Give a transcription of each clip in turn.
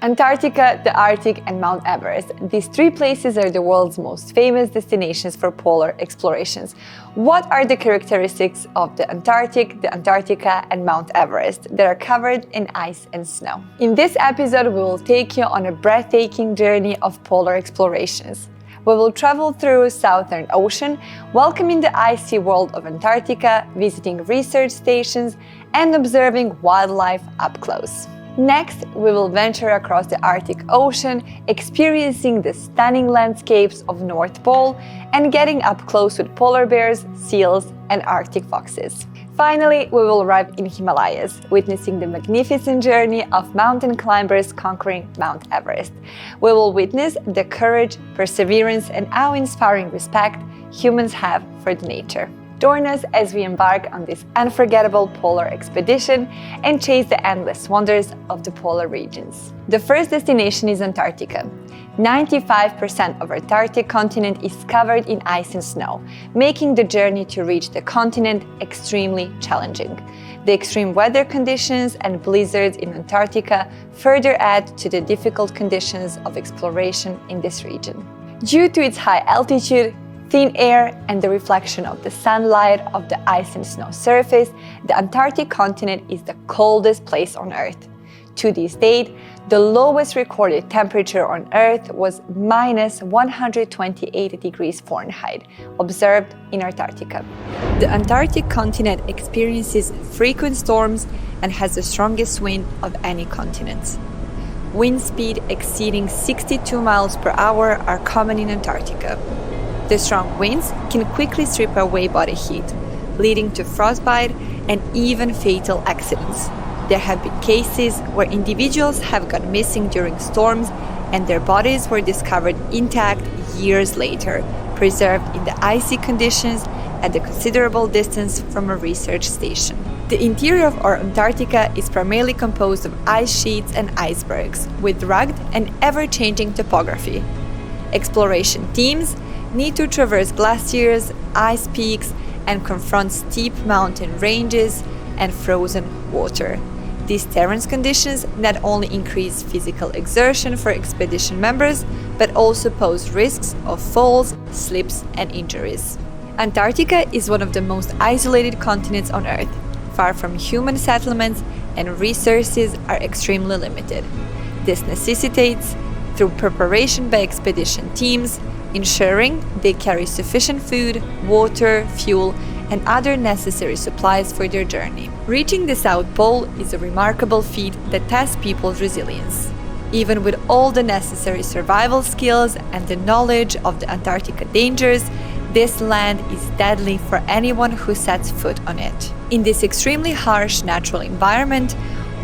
Antarctica, the Arctic, and Mount Everest. These three places are the world's most famous destinations for polar explorations. What are the characteristics of the Antarctic, the Antarctica, and Mount Everest that are covered in ice and snow? In this episode, we will take you on a breathtaking journey of polar explorations. We will travel through Southern Ocean, welcoming the icy world of Antarctica, visiting research stations, and observing wildlife up close. Next, we will venture across the Arctic Ocean, experiencing the stunning landscapes of North Pole and getting up close with polar bears, seals, and Arctic foxes. Finally, we will arrive in Himalayas, witnessing the magnificent journey of mountain climbers conquering Mount Everest. We will witness the courage, perseverance, and awe-inspiring respect humans have for the nature. Join us as we embark on this unforgettable polar expedition and chase the endless wonders of the polar regions. The first destination is Antarctica. 95% of Antarctic continent is covered in ice and snow, making the journey to reach the continent extremely challenging. The extreme weather conditions and blizzards in Antarctica further add to the difficult conditions of exploration in this region. Due to its high altitude, thin air, and the reflection of the sunlight of the ice and snow surface, the Antarctic continent is the coldest place on Earth. To this date, the lowest recorded temperature on Earth was minus 128 degrees Fahrenheit, observed in Antarctica. The Antarctic continent experiences frequent storms and has the strongest wind of any continent. Wind speed exceeding 62 miles per hour are common in Antarctica. The strong winds can quickly strip away body heat, leading to frostbite and even fatal accidents. There have been cases where individuals have gone missing during storms and their bodies were discovered intact years later, preserved in the icy conditions at a considerable distance from a research station. The interior of our Antarctica is primarily composed of ice sheets and icebergs, with rugged and ever-changing topography. Exploration teams need to traverse glaciers, ice peaks, and confront steep mountain ranges and frozen water. These terrain conditions not only increase physical exertion for expedition members, but also pose risks of falls, slips, and injuries. Antarctica is one of the most isolated continents on Earth, far from human settlements, and resources are extremely limited. This necessitates, through preparation by expedition teams, ensuring they carry sufficient food, water, fuel, and other necessary supplies for their journey. Reaching the South Pole is a remarkable feat that tests people's resilience. Even with all the necessary survival skills and the knowledge of the Antarctica dangers, this land is deadly for anyone who sets foot on it. In this extremely harsh natural environment,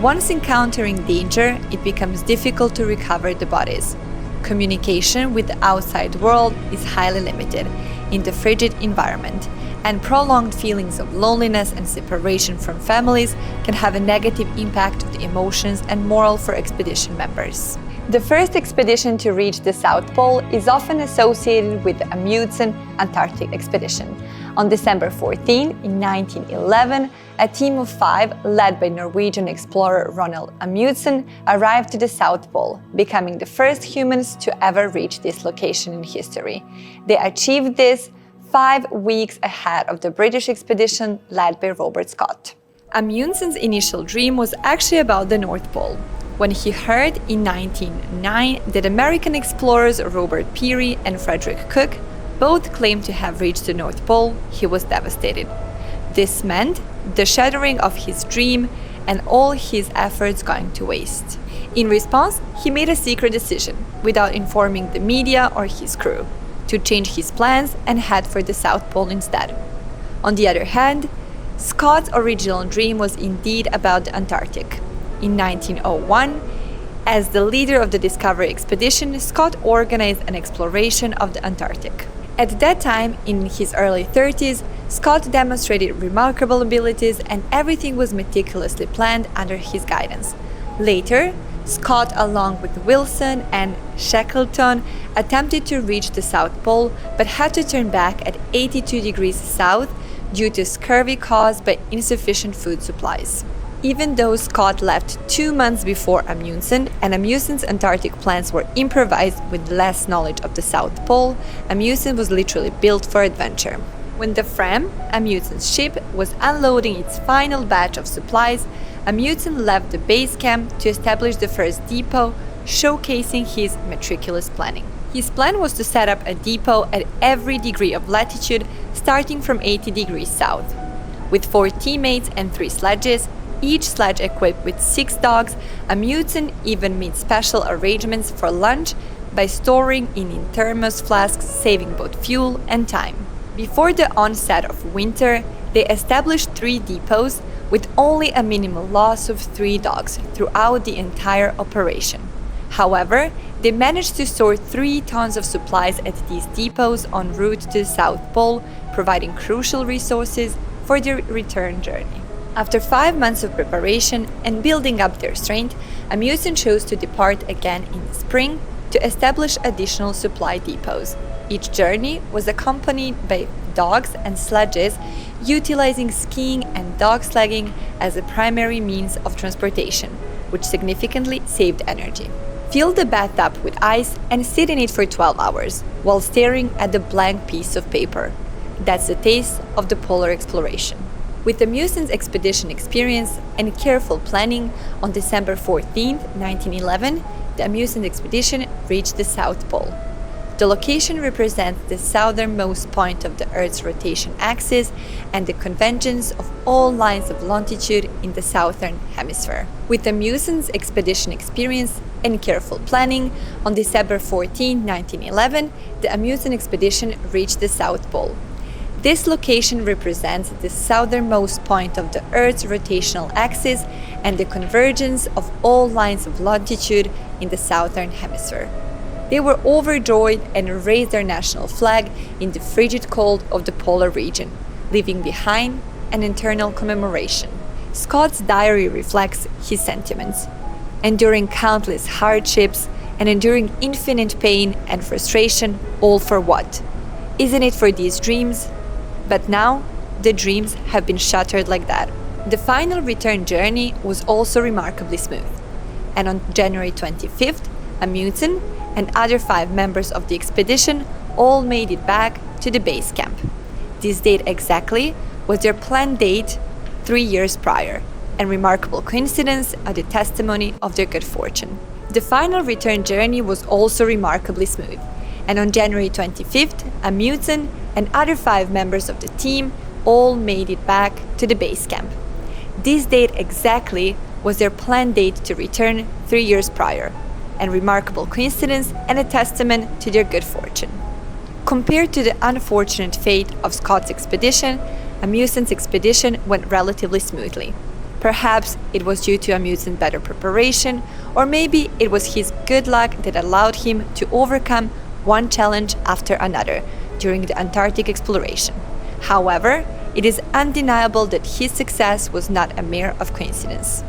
once encountering danger, it becomes difficult to recover the bodies. Communication with the outside world is highly limited in the frigid environment, and prolonged feelings of loneliness and separation from families can have a negative impact on the emotions and morale for expedition members. The first expedition to reach the South Pole is often associated with the Amundsen Antarctic expedition. On December 14, in 1911, a team of 5, led by Norwegian explorer Ronald Amundsen, arrived to the South Pole, becoming the first humans to ever reach this location in history. They achieved this 5 weeks ahead of the British expedition led by Robert Scott. Amundsen's initial dream was actually about the North Pole. When he heard in 1909 that American explorers Robert Peary and Frederick Cook both claimed to have reached the North Pole, he was devastated. This meant the shattering of his dream and all his efforts going to waste. In response, he made a secret decision, without informing the media or his crew, to change his plans and head for the South Pole instead. On the other hand, Scott's original dream was indeed about the Antarctic. In 1901, as the leader of the Discovery expedition, Scott organized an exploration of the Antarctic. At that time, in his early 30s, Scott demonstrated remarkable abilities and everything was meticulously planned under his guidance. Later, Scott, along with Wilson and Shackleton, attempted to reach the South Pole but had to turn back at 82 degrees south due to scurvy caused by insufficient food supplies. Even though Scott left 2 months before Amundsen, and Amundsen's Antarctic plans were improvised with less knowledge of the South Pole, Amundsen was literally built for adventure. When the Fram, Amundsen's ship, was unloading its final batch of supplies, Amundsen left the base camp to establish the first depot, showcasing his meticulous planning. His plan was to set up a depot at every degree of latitude, starting from 80 degrees south. With 4 teammates and 3 sledges, each sledge equipped with 6 dogs, Amundsen even made special arrangements for lunch by storing in thermos flasks, saving both fuel and time. Before the onset of winter, they established 3 depots with only a minimal loss of 3 dogs throughout the entire operation. However, they managed to store 3 tons of supplies at these depots en route to the South Pole, providing crucial resources for their return journey. After 5 months of preparation and building up their strength, Amundsen chose to depart again in the spring to establish additional supply depots. Each journey was accompanied by dogs and sledges, utilizing skiing and dog sledding as a primary means of transportation, which significantly saved energy. Fill the bathtub with ice and sit in it for 12 hours while staring at the blank piece of paper. That's the taste of the polar exploration. With Amundsen's expedition experience and careful planning, on December 14, 1911, the Amundsen expedition reached the South Pole. The location represents the southernmost point of the Earth's rotation axis and the convergence of all lines of longitude in the southern hemisphere. With Amundsen's expedition experience and careful planning, on December 14, 1911, the Amundsen expedition reached the South Pole. This location represents the southernmost point of the Earth's rotational axis and the convergence of all lines of longitude in the southern hemisphere. They were overjoyed and raised their national flag in the frigid cold of the polar region, leaving behind an eternal commemoration. Scott's diary reflects his sentiments. Enduring countless hardships and enduring infinite pain and frustration, all for what? Isn't it for these dreams? But now, the dreams have been shattered like that. The final return journey was also remarkably smooth. And on January 25th, Amundsen and other 5 members of the expedition all made it back to the base camp. This date exactly was their planned date 3 years prior, and remarkable coincidence are the testimony of their good fortune. The final return journey was also remarkably smooth, and on January 25th, Amundsen and other 5 members of the team all made it back to the base camp. This date exactly was their planned date to return 3 years prior, and remarkable coincidence and a testament to their good fortune. Compared to the unfortunate fate of Scott's expedition, Amundsen's expedition went relatively smoothly. Perhaps it was due to Amundsen's better preparation, or maybe it was his good luck that allowed him to overcome one challenge after another during the Antarctic exploration. However, it is undeniable that his success was not a mere of coincidence.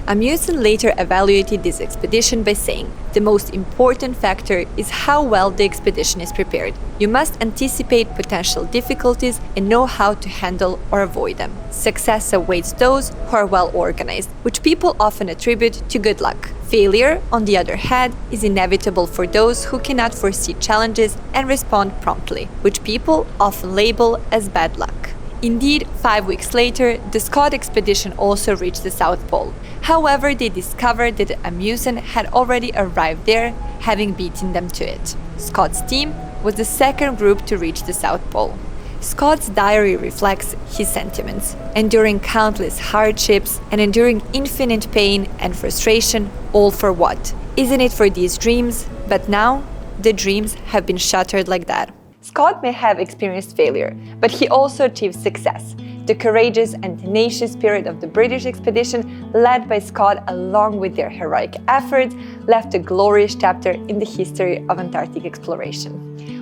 Amundsen later evaluated this expedition by saying, "The most important factor is how well the expedition is prepared. You must anticipate potential difficulties and know how to handle or avoid them. Success awaits those who are well organized, which people often attribute to good luck. Failure, on the other hand, is inevitable for those who cannot foresee challenges and respond promptly, which people often label as bad luck." Indeed, 5 weeks later, the Scott expedition also reached the South Pole. However, they discovered that Amundsen had already arrived there, having beaten them to it. Scott's team was the second group to reach the South Pole. Scott's diary reflects his sentiments. Enduring countless hardships and enduring infinite pain and frustration, all for what? Isn't it for these dreams? But now, the dreams have been shattered like that. Scott may have experienced failure, but he also achieved success. The courageous and tenacious spirit of the British expedition, led by Scott along with their heroic efforts, left a glorious chapter in the history of Antarctic exploration.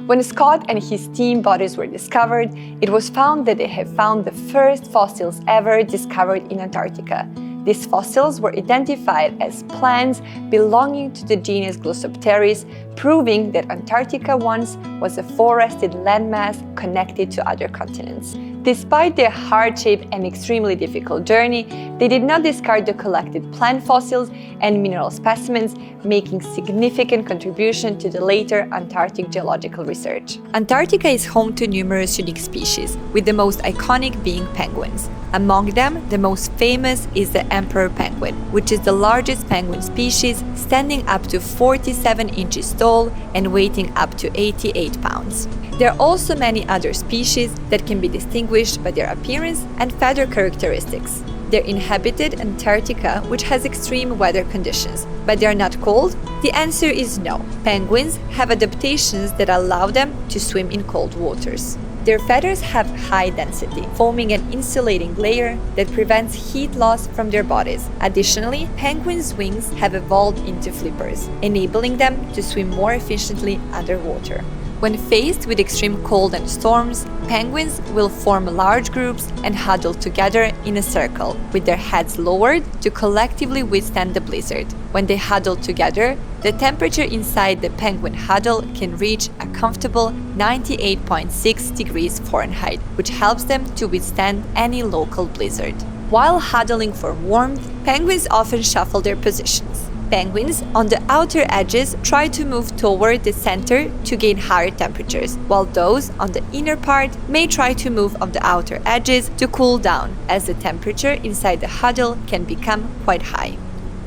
When Scott and his team bodies were discovered, it was found that they had found the first fossils ever discovered in Antarctica. These fossils were identified as plants belonging to the genus Glaciers, proving that Antarctica once was a forested landmass connected to other continents. Despite their hardship and extremely difficult journey, they did not discard the collected plant fossils and mineral specimens, making significant contribution to the later Antarctic geological research. Antarctica is home to numerous unique species, with the most iconic being penguins. Among them, the most famous is the emperor penguin, which is the largest penguin species, standing up to 47 inches tall and weighing up to 88 pounds. There are also many other species that can be distinguished by their appearance and feather characteristics. They inhabited Antarctica, which has extreme weather conditions, but they are not cold? The answer is no. Penguins have adaptations that allow them to swim in cold waters. Their feathers have high density, forming an insulating layer that prevents heat loss from their bodies. Additionally, penguins' wings have evolved into flippers, enabling them to swim more efficiently underwater. When faced with extreme cold and storms, penguins will form large groups and huddle together in a circle, with their heads lowered to collectively withstand the blizzard. When they huddle together, the temperature inside the penguin huddle can reach a comfortable 98.6 degrees Fahrenheit, which helps them to withstand any local blizzard. While huddling for warmth, penguins often shuffle their positions. Penguins on the outer edges try to move toward the center to gain higher temperatures, while those on the inner part may try to move on the outer edges to cool down, as the temperature inside the huddle can become quite high.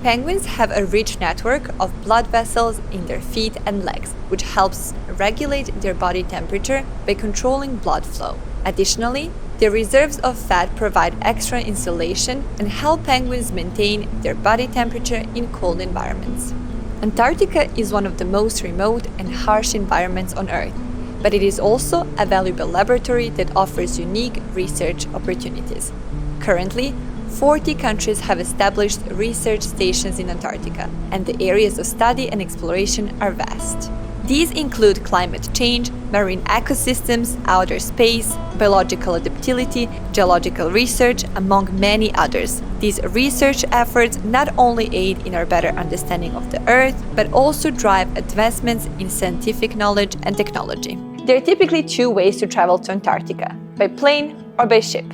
Penguins have a rich network of blood vessels in their feet and legs, which helps regulate their body temperature by controlling blood flow. Additionally, their reserves of fat provide extra insulation and help penguins maintain their body temperature in cold environments. Antarctica is one of the most remote and harsh environments on Earth, but it is also a valuable laboratory that offers unique research opportunities. Currently, 40 countries have established research stations in Antarctica, and the areas of study and exploration are vast. These include climate change, marine ecosystems, outer space, biological adaptability, geological research, among many others. These research efforts not only aid in our better understanding of the Earth, but also drive advancements in scientific knowledge and technology. There are typically two ways to travel to Antarctica: by plane or by ship.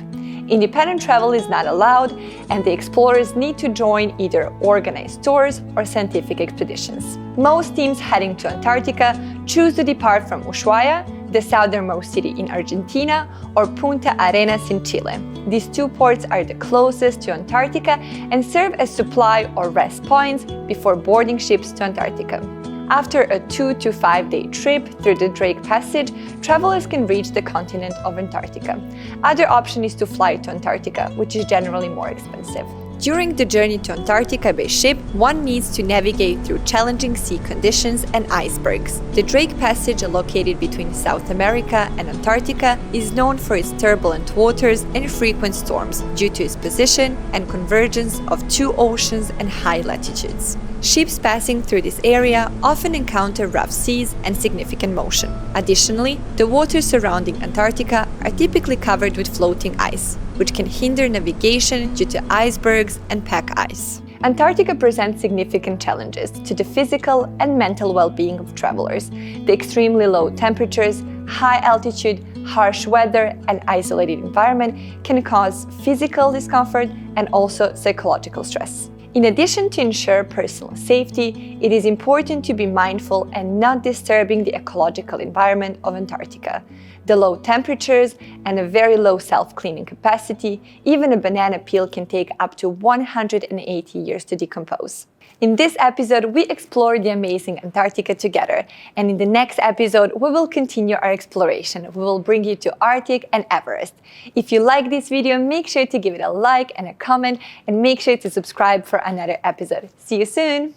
Independent travel is not allowed, and the explorers need to join either organized tours or scientific expeditions. Most teams heading to Antarctica choose to depart from Ushuaia, the southernmost city in Argentina, or Punta Arenas in Chile. These two ports are the closest to Antarctica and serve as supply or rest points before boarding ships to Antarctica. After a 2 to 5 day trip through the Drake Passage, travelers can reach the continent of Antarctica. Other option is to fly to Antarctica, which is generally more expensive. During the journey to Antarctica by ship, one needs to navigate through challenging sea conditions and icebergs. The Drake Passage, located between South America and Antarctica, is known for its turbulent waters and frequent storms due to its position and convergence of two oceans and high latitudes. Ships passing through this area often encounter rough seas and significant motion. Additionally, the waters surrounding Antarctica are typically covered with floating ice, which can hinder navigation due to icebergs and pack ice. Antarctica presents significant challenges to the physical and mental well-being of travelers. The extremely low temperatures, high altitude, harsh weather, and isolated environment can cause physical discomfort and also psychological stress. In addition to ensure personal safety, it is important to be mindful and not disturbing the ecological environment of Antarctica. The low temperatures and a very low self-cleaning capacity, even a banana peel can take up to 180 years to decompose. In this episode, we explore the amazing Antarctica together, and in the next episode, we will continue our exploration. We will bring you to Arctic and Everest. If you like this video, make sure to give it a like and a comment, and make sure to subscribe for another episode. See you soon!